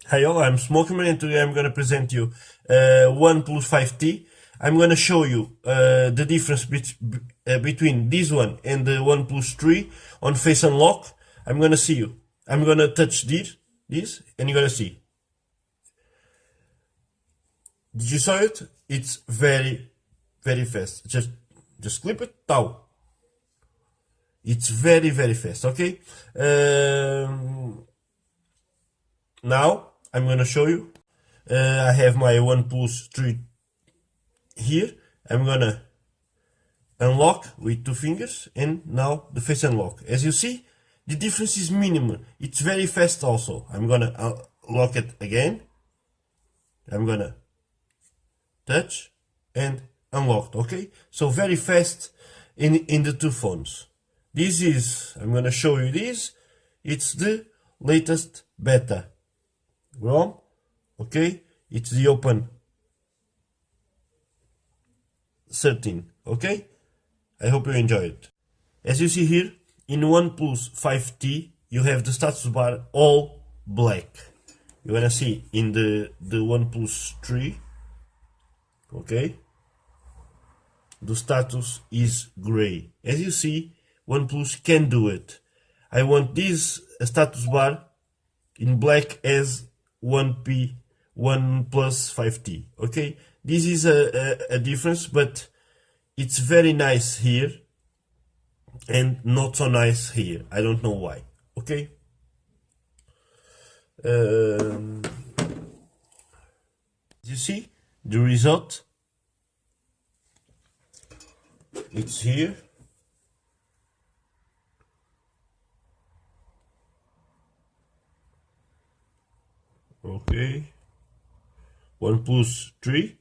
Hi all, I'm Smokerman and today I'm gonna present you OnePlus 5T. I'm gonna show you the difference between this one and the OnePlus 3 on face unlock. I'm gonna see you. I'm gonna touch this and you're gonna see. Did you saw it? It's very fast. Just clip it down. It's very fast, okay? Now I'm gonna show you. I have my OnePlus 3 here. I'm gonna unlock with 2 fingers and now the face unlock. As you see, the difference is minimal. It's very fast also. I'm gonna lock it again. I'm gonna touch and unlocked, okay? So very fast in the two phones. This is, I'm gonna show you this. It's the latest beta ROM, okay? It's the Open 13, okay? I hope you enjoy it. As you see here, in OnePlus 5T, you have the status bar all black. You're gonna see in the OnePlus 3, okay? The status is gray. As you see, OnePlus can do it. I want this status bar in black as OnePlus 5T, okay? This is a difference, but it's very nice here and not so nice here. I don't know why, okay? You see the result? It's here. Okay. OnePlus 3.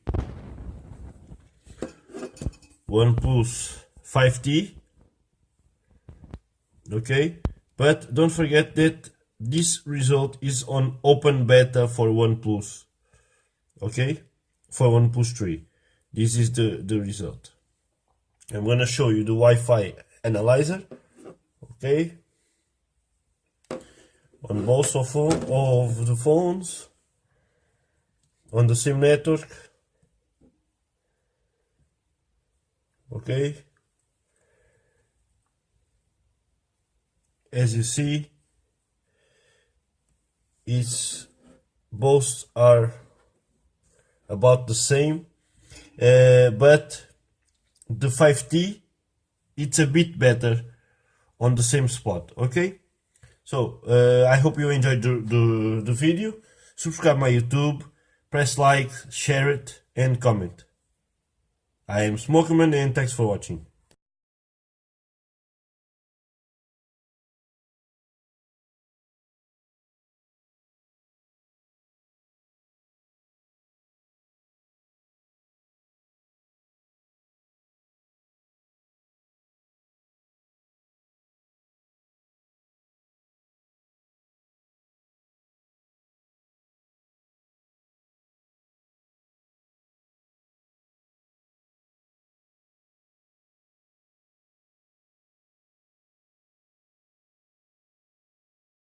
OnePlus 5T. Okay. But don't forget that this result is on open beta for OnePlus. Okay. For OnePlus 3. This is the result. I'm gonna show you the Wi-Fi analyzer, okay, on both of the phones, on the same network, okay. As you see, both are about the same, but the 5T, it's a bit better on the same spot, okay? So, I hope you enjoyed the video. Subscribe my YouTube, press like, share it, and comment. I am Smokerman and thanks for watching.